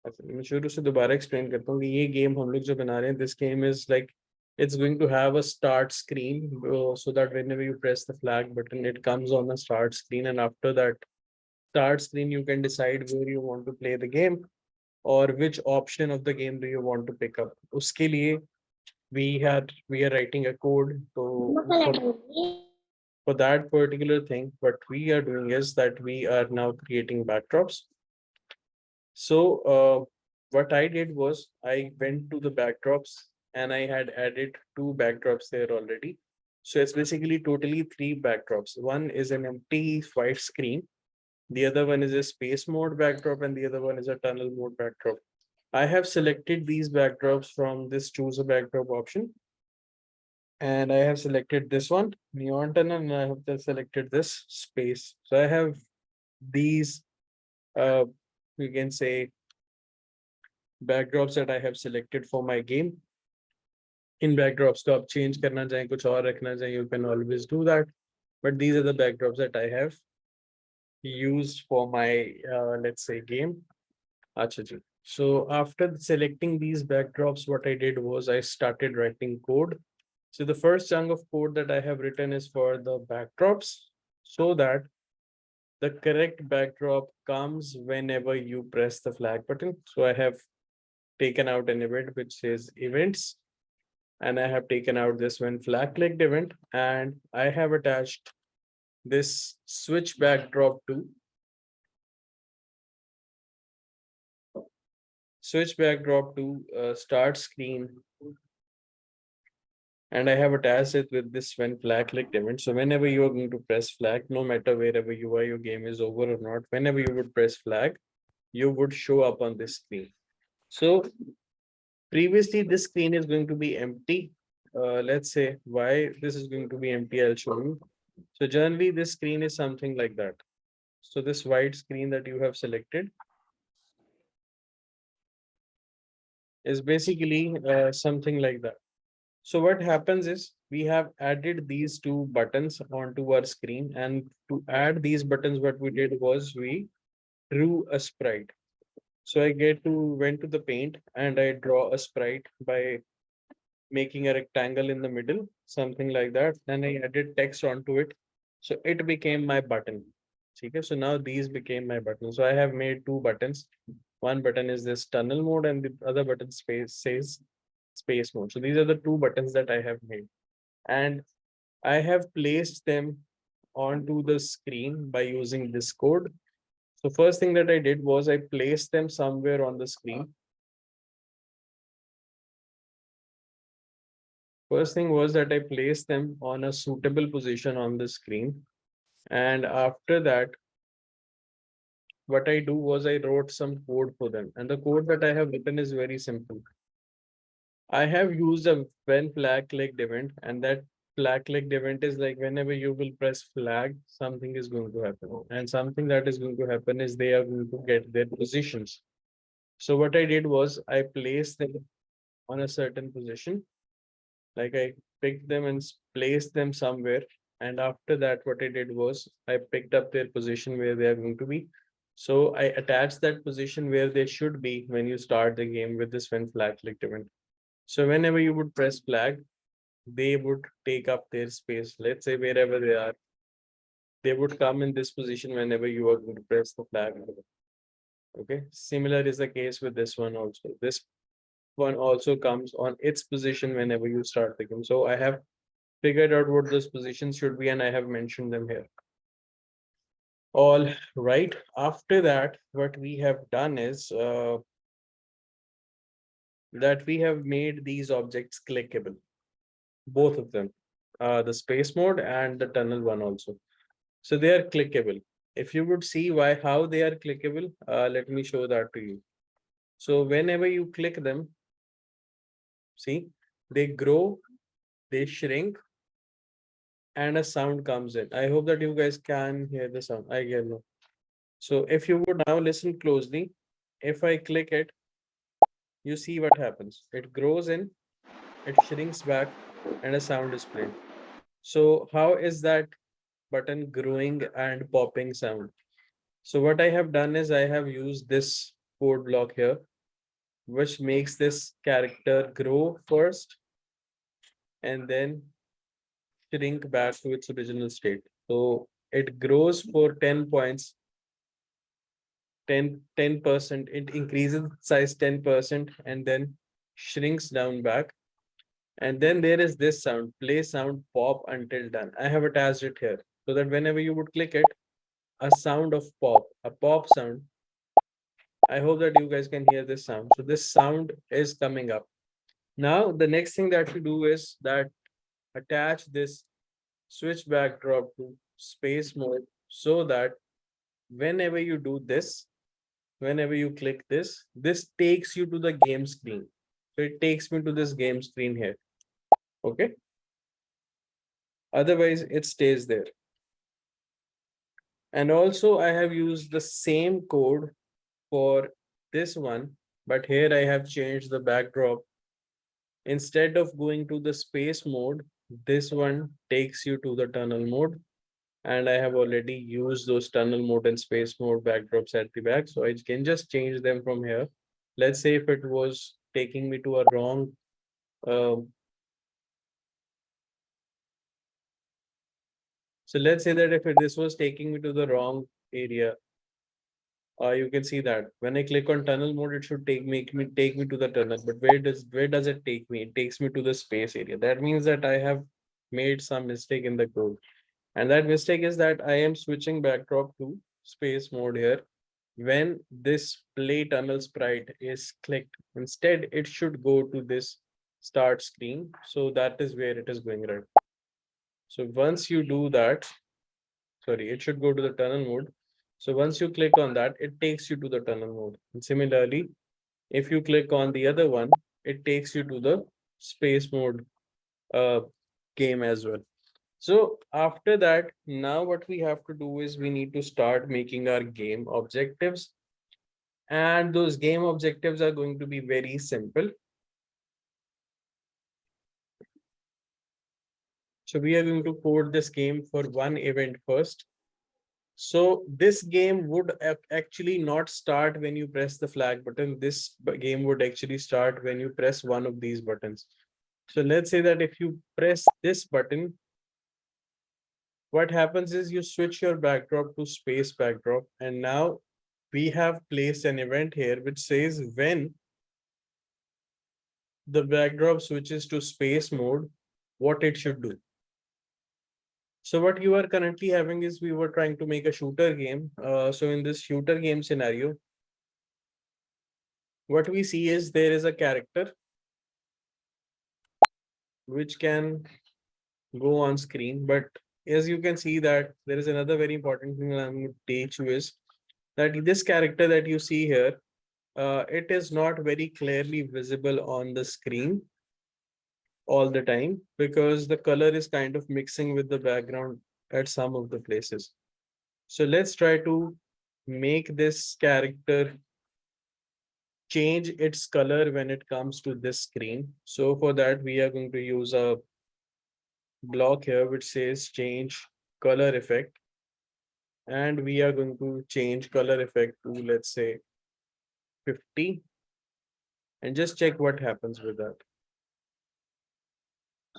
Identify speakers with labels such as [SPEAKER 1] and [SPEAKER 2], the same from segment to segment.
[SPEAKER 1] मैं शुरू से दोबारा एक्सप्लेन करता हूँ कि ये गेम हम लोग जो बना रहे हैं, this game is like it's going to have a start screen, so that whenever you press the flag button it comes on a start screen, and after that start screen you can decide where you want to play the game or which option of the game do you want to pick up. Uske liye we are writing a code. So for that particular thing, what we are doing is that we are now creating backdrops. So what I did was I went to the backdrops and I had added two backdrops there already. So it's basically totally three backdrops. One is an empty white screen, the other one is a space mode backdrop, and the other one is a tunnel mode backdrop. I have selected these backdrops from this choose a backdrop option, and I have selected this one, neon tunnel, and I have just selected this space. So I have these, you can say, backdrops that I have selected for my game. In backdrops to आप change करना चाहें कुछ और रखना चाहें, you can always do that. But these are the backdrops that I have used for my let's say game. Acha ji. So after selecting these backdrops, what I did was I started writing code. So the first chunk of code that I have written is for the backdrops, so that the correct backdrop comes whenever you press the flag button. So I have taken out an event which says events, and I have taken out this when flag clicked event, and I have attached this switch backdrop to start screen, and I have attached it with this when flag clicked event. So whenever you are going to press flag, no matter wherever you are, your game is over or not, whenever you would press flag, you would show up on this screen. So previously this screen is going to be empty. Let's say why this is going to be empty, I'll show you. So generally this screen is something like that. So this white screen that you have selected is basically something like that. So what happens is we have added these two buttons onto our screen, and to add these buttons, what we did was we drew a sprite. So I went to the paint and I draw a sprite by making a rectangle in the middle, something like that. Then I added text onto it. So it became my button. Okay, so now these became my buttons. So I have made two buttons. One button is this tunnel mode, and the other button says space mode. So these are the two buttons that I have made. And I have placed them onto the screen by using this code. So first thing that I did was I placed them somewhere on the screen. First thing was that I placed them on a suitable position on the screen. And after that, what I do was I wrote some code for them. And the code that I have written is very simple. I have used a when flag clicked event, and that flag clicked event is like whenever you will press flag, something is going to happen. And something that is going to happen is they are going to get their positions. So what I did was I placed them on a certain position. Like I picked them and placed them somewhere. And after that, what I did was I picked up their position where they are going to be. So I attached that position where they should be when you start the game with this when flag clicked event. So whenever you would press flag, they would take up their space. Let's say wherever they are, they would come in this position whenever you are going to press the flag. Okay, similar is the case with this one also. This one also comes on its position whenever you start the game. So I have figured out what those positions should be, and I have mentioned them here. All right. After that, what we have done is that we have made these objects clickable, both of them, the space mode and the tunnel one also. So they are clickable. If you would see how they are clickable, let me show that to you. So whenever you click them, see, they grow, they shrink, and a sound comes in. I hope that you guys can hear the sound. I get no. So if you would now listen closely, if I click it, you see what happens. It grows in, it shrinks back, and a sound is played. So how is that button growing and popping sound? So what I have done is I have used this code block here, which makes this character grow first and then shrink back to its original state. So it grows for 10 points, 10%, it increases size 10% and then shrinks down back. And then there is this sound, play sound pop until done. I have attached it here so that whenever you would click it, a sound of pop, a pop sound. I hope that you guys can hear this sound. So this sound is coming up. Now, the next thing that you do is that attach this switch backdrop to space mode so that whenever you do this, whenever you click this, this takes you to the game screen. So it takes me to this game screen here. Okay. Otherwise, it stays there. And also, I have used the same code for this one, but here I have changed the backdrop. Instead of going to the space mode, this one takes you to the tunnel mode. And I have already used those tunnel mode and space mode backdrops at the back. So I can just change them from here. Let's say if it was taking me to a wrong, so let's say that if this was taking me to the wrong area, you can see that when I click on tunnel mode, it should take me to the tunnel. But where does it take me? It takes me to the space area. That means that I have made some mistake in the code. And that mistake is that I am switching backdrop to space mode here. When this play tunnel sprite is clicked, instead it should go to this start screen. So that is where it is going right. So once you do that, sorry, it should go to the tunnel mode. So once you click on that, it takes you to the tunnel mode. And similarly, if you click on the other one, it takes you to the space mode uh, game as well. So after that, now what we have to do is we need to start making our game objectives. And those game objectives are going to be very simple. So we are going to code this game for one event first. So this game would actually not start when you press the flag button. This game would actually start when you press one of these buttons. So let's say that if you press this button, what happens is you switch your backdrop to space backdrop. And now we have placed an event here which says when the backdrop switches to space mode, what it should do. So what you are currently having is we were trying to make a shooter game. So in this shooter game scenario, what we see is there is a character which can go on screen. But as you can see that there is another very important thing that I'm going to teach you is that this character that you see here, it is not very clearly visible on the screen all the time because the color is kind of mixing with the background at some of the places. So let's try to make this character change its color when it comes to this screen. So for that, we are going to use a block here which says change color effect. And we are going to change color effect to, let's say, 50. And just check what happens with that.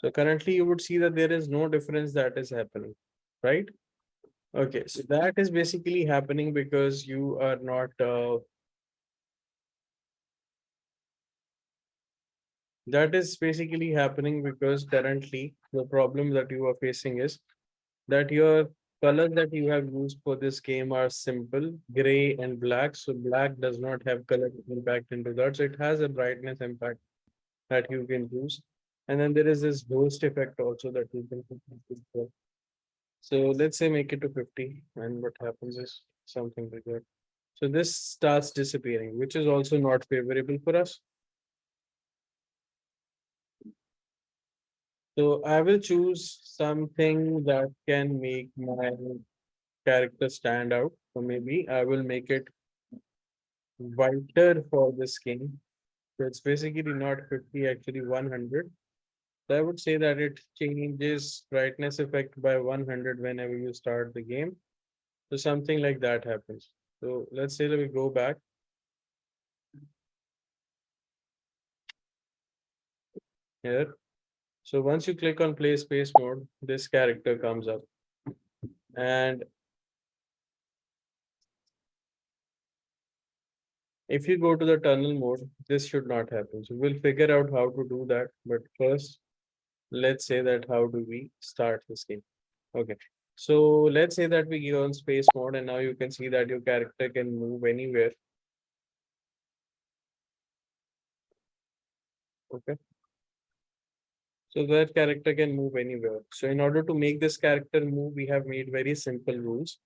[SPEAKER 1] So currently you would see that there is no difference that is happening, right? Okay, so that is basically happening because you are not, that is basically happening because currently the problem that you are facing is that your colors that you have used for this game are simple, gray and black. So black does not have color impact into that. So it has a brightness impact that you can use. And then there is this ghost effect also that you can put. So let's say make it to 50 and what happens is something like that. So this starts disappearing, which is also not favorable for us. So I will choose something that can make my character stand out. So maybe I will make it whiter for this game. So it's basically not 50, actually 100. So I would say that it changes brightness effect by 100 whenever you start the game. So something like that happens. So let's say that we go back here. So once you click on play space mode, this character comes up. And if you go to the tunnel mode, this should not happen. So we'll figure out how to do that. But first, let's say that how do we start this game? Okay. So let's say that we give on space mode, and now you can see that your character can move anywhere. Okay. So that character can move anywhere. So in order to make this character move, we have made very simple rules.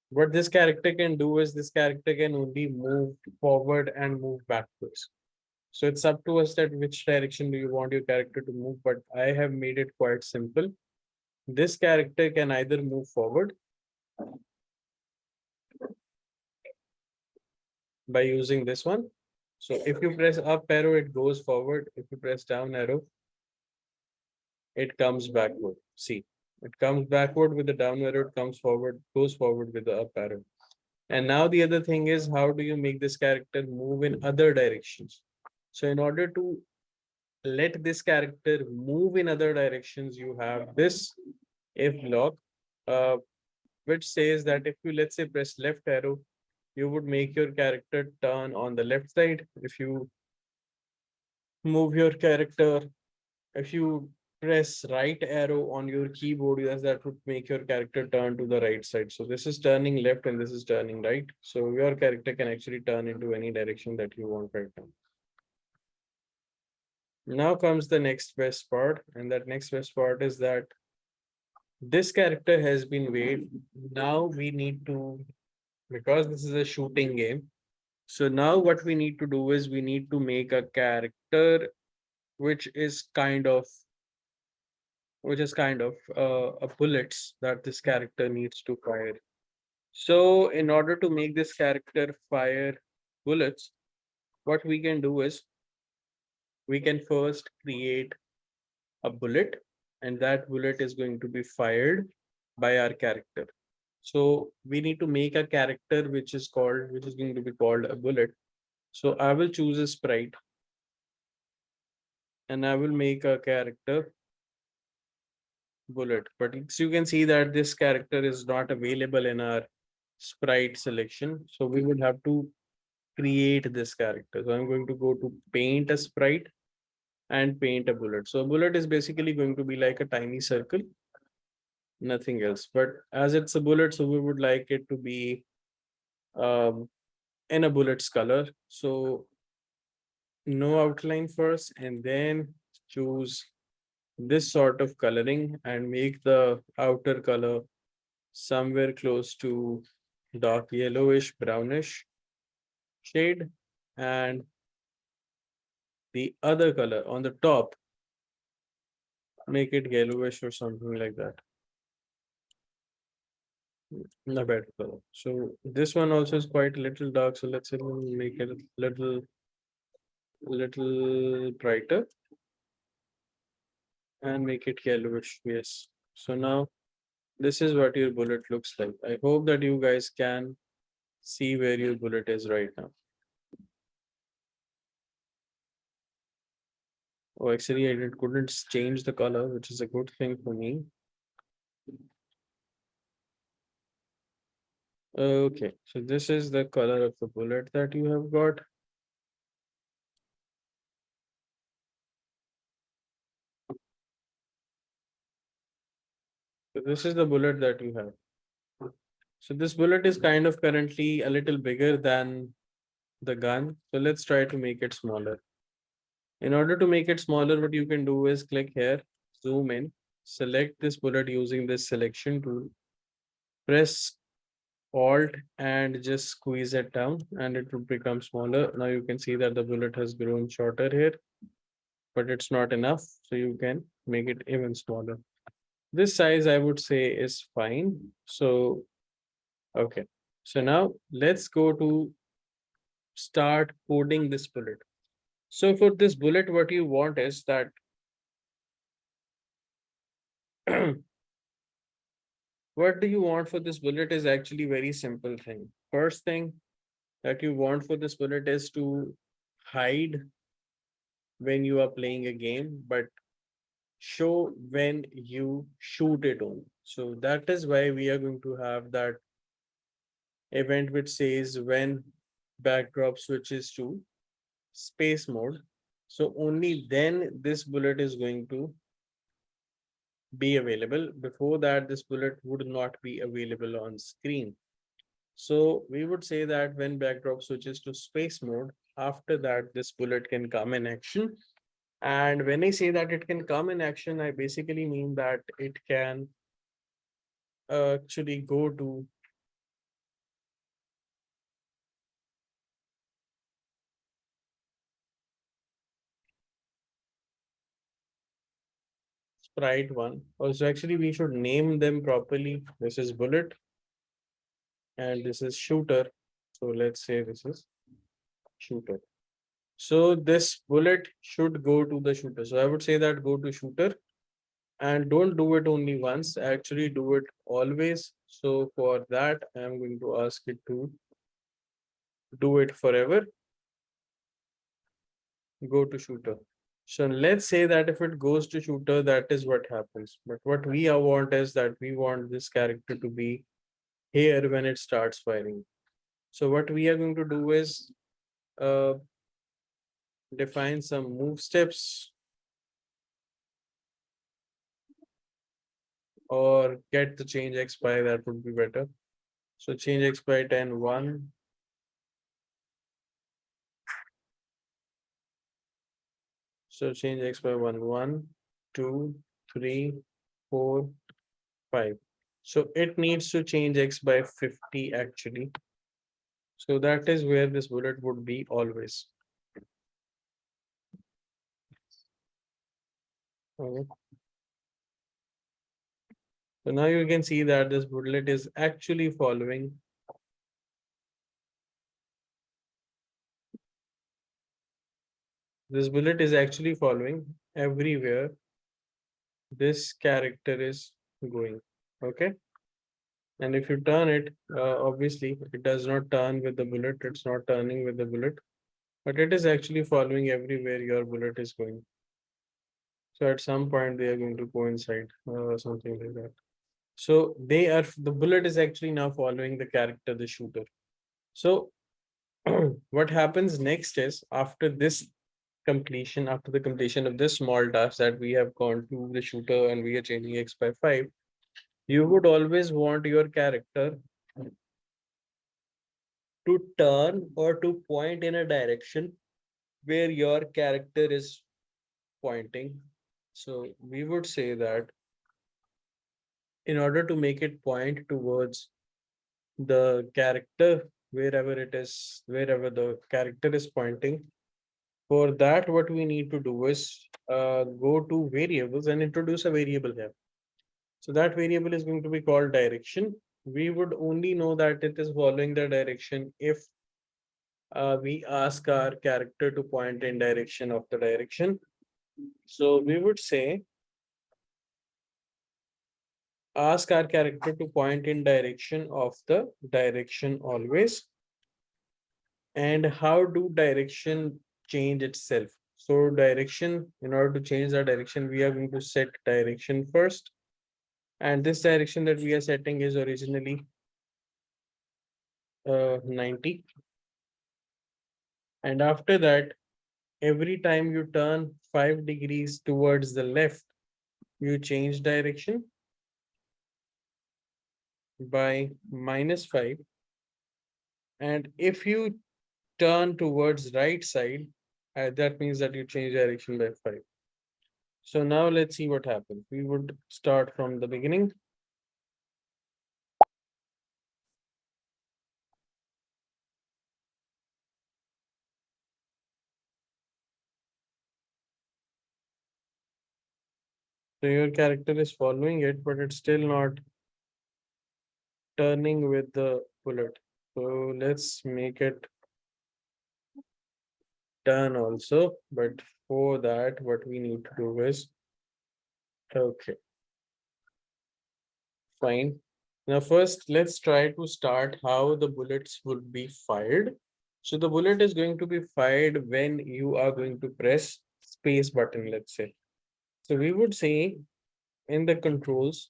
[SPEAKER 1] What this character can do is this character can only move forward and move backwards. So it's up to us that which direction do you want your character to move, but I have made it quite simple. This character can either move forward by using this one. So if you press up arrow, it goes forward. If you press down arrow, it comes backward. See, it comes backward with the down arrow, it comes forward, goes forward with the up arrow. And now the other thing is, how do you make this character move in other directions? So in order to let this character move in other directions, you have this if block, uh, which says that if you, let's say, press left arrow, you would make your character turn on the left side. If you move your character, if you press right arrow on your keyboard, yes, that would make your character turn to the right side. So this is turning left and this is turning right. So your character can actually turn into any direction that you want right now. Now comes the next best part, and that next best part is that this character has been made. Now we need to, because this is a shooting game. So now what we need to do is we need to make a character which is kind of a bullets that this character needs to fire. So in order to make this character fire bullets, what we can do is we can first create a bullet, and that bullet is going to be fired by our character. So we need to make a character which is going to be called a bullet. So I will choose a sprite and I will make a character bullet. But you can see that this character is not available in our sprite selection. So we would have to create this character. So I'm going to go to paint a sprite and paint a bullet. So a bullet is basically going to be like a tiny circle, nothing else. But as it's a bullet, so we would like it to be um, in a bullet's color. So no outline first, and then choose this sort of coloring and make the outer color somewhere close to dark yellowish brownish shade, and the other color on the top make it yellowish or something like that. A better color. So this one also is quite a little dark, so let's say we'll make it a little brighter and make it yellowish. Yes. So now this is what your bullet looks like. I hope that you guys can see where your bullet is right now. Oh, actually, I couldn't change the color, which is a good thing for me. Okay, so this is the color of the bullet that you have got. So this is the bullet that you have. So this bullet is kind of currently a little bigger than the gun. So let's try to make it smaller. In order to make it smaller, what you can do is click here, zoom in, select this bullet using this selection tool, press Alt and just squeeze it down and it will become smaller. Now you can see that the bullet has grown shorter here, but it's not enough. So you can make it even smaller. This size I would say is fine. So, okay. So now let's go to start coding this bullet. So for this bullet, what you want is that what do you want for this bullet is actually very simple thing. First thing that you want for this bullet is to hide when you are playing a game, but show when you shoot it on. So that is why we are going to have that event which says when backdrop switches to space mode. So only then this bullet is going to be available. Before that, this bullet would not be available on screen. So we would say that when backdrop switches to space mode, after that, this bullet can come in action. And when I say that it can come in action, I basically mean that it can actually go to sprite one. Also, actually, we should name them properly. This is bullet and this is shooter. So let's say this is shooter. So this bullet should go to the shooter. So I would say that go to shooter and don't do it only once, actually do it always. So for that, I'm going to ask it to do it forever. Go to shooter. So let's say that if it goes to shooter, that is what happens. But what we want is that we want this character to be here when it starts firing. So what we are going to do is uh, define some move steps or get the change x by, that would be better. So change x by 10, 1. So change x by 1, 1, 2, 3, 4, 5. So it needs to change x by 50 actually. So that is where this bullet would be always. Okay. So now you can see that this bullet is actually following. This bullet is actually following everywhere this character is going. Okay. And if you turn it, obviously it does not turn with the bullet. It's not turning with the bullet, but it is actually following everywhere your bullet is going. So at some point they are going to coincide, something like that. So the bullet is actually now following the character, the shooter. So what happens next is after the completion of this small task that we have gone to the shooter and we are changing x by 5, you would always want your character to turn or to point in a direction where your character is pointing. So we would say that in order to make it point towards the character, wherever the character is pointing, for that, what we need to do is go to variables and introduce a variable here. So that variable is going to be called direction. We would only know that it is following the direction if we ask our character to point in direction of the direction. So we would say ask our character to point in direction of the direction always. And how do direction change itself? So direction, in order to change the direction, we are going to set direction first. And this direction that we are setting is originally 90. And after that, every time you turn 5 degrees towards the left, you change direction by -5. And if you turn towards right side, that means that you change direction by 5. So now let's see what happens. We would start from the beginning. So your character is following it, but it's still not turning with the bullet. So let's make it turn also. But for that, what we need to do is, okay, fine. Now first, let's try to start how the bullets would be fired. So the bullet is going to be fired when you are going to press space button, let's say. So we would say in the controls,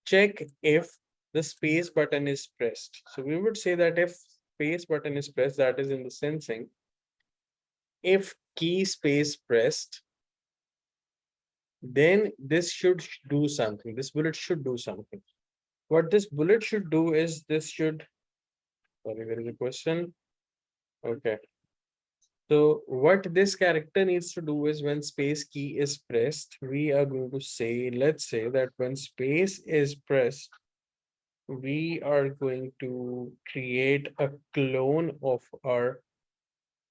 [SPEAKER 1] check if the space button is pressed. So we would say that if space button is pressed, that is in the sensing. If key space pressed, then this should do something. This bullet should do something. What this bullet should do is this should, sorry, there is a question. Okay. So what this character needs to do is when space key is pressed, we are going to say, let's say that when space is pressed, we are going to create a clone of our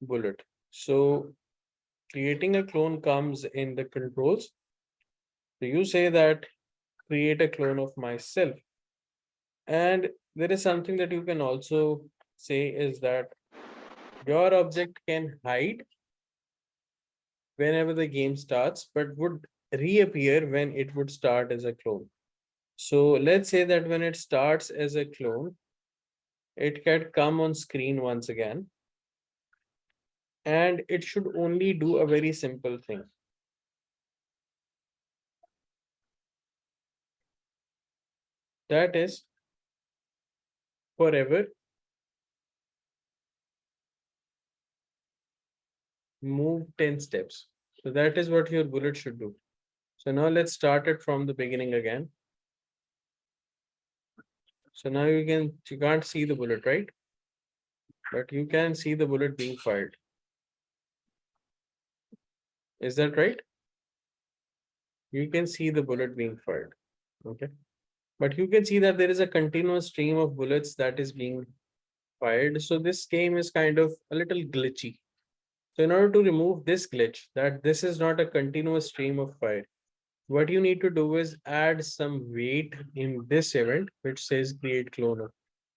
[SPEAKER 1] bullet. So creating a clone comes in the controls. So you say that create a clone of myself. And there is something that you can also say is that your object can hide whenever the game starts, but would reappear when it would start as a clone. So let's say that when it starts as a clone, it can come on screen once again. And it should only do a very simple thing. That is forever move 10 steps. So that is what your bullet should do. So now let's start it from the beginning again. So now you can't see the bullet, right? But you can see the bullet being fired. Is that right? You can see the bullet being fired. Okay. But you can see that there is a continuous stream of bullets that is being fired. So this game is kind of a little glitchy. So in order to remove this glitch, that this is not a continuous stream of fire, what you need to do is add some weight in this event, which says create cloner.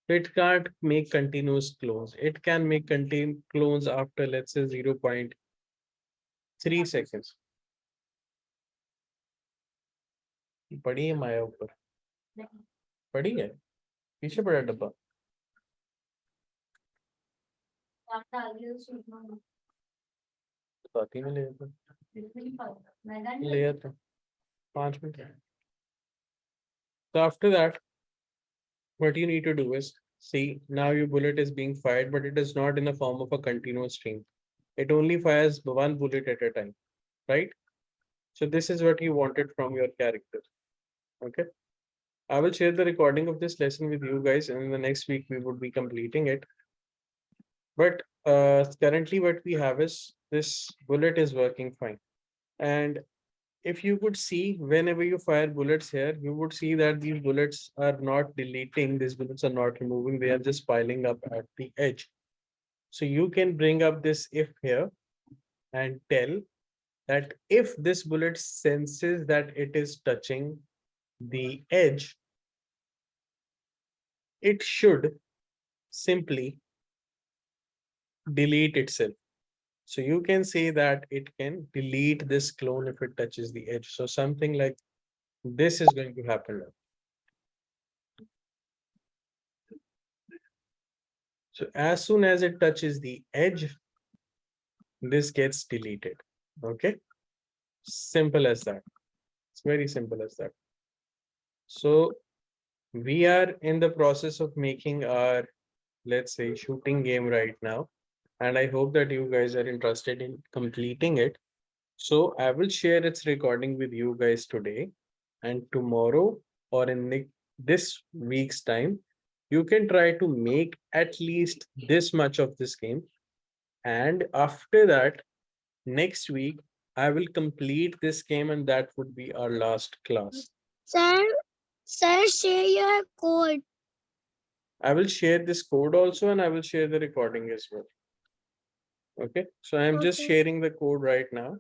[SPEAKER 1] It can't make continuous clones. It can make contain clones after, let's say, 0.3 seconds. पड़ी है माया ऊपर पड़ी है पीछे पड़ा डब्बा साथी में ले आता 5 minutes. So after that, what you need to do is see now your bullet is being fired, but it is not in the form of a continuous stream. It only fires one bullet at a time, right? So this is what you wanted from your character. Okay. I will share the recording of this lesson with you guys, and in the next week we would be completing it. But currently what we have is this bullet is working fine. And if you could see whenever you fire bullets here, you would see that these bullets are not deleting, these bullets are not removing, they are just piling up at the edge. So you can bring up this if here and tell that if this bullet senses that it is touching the edge, it should simply delete itself. So you can say that it can delete this clone if it touches the edge. So something like this is going to happen now. So as soon as it touches the edge, this gets deleted. Okay. Simple as that. It's very simple as that. So we are in the process of making our, let's say, shooting game right now. And I hope that you guys are interested in completing it. So I will share its recording with you guys today, and tomorrow or in this week's time, you can try to make at least this much of this game. And after that, next week, I will complete this game, and that would be our last class.
[SPEAKER 2] Sir, share your code.
[SPEAKER 1] I will share this code also, and I will share the recording as well. Okay, so I am just
[SPEAKER 2] Okay.
[SPEAKER 1] sharing the code right now.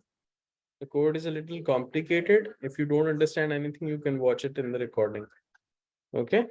[SPEAKER 1] The code is a little complicated. If you don't understand anything, you can watch it in the recording. Okay.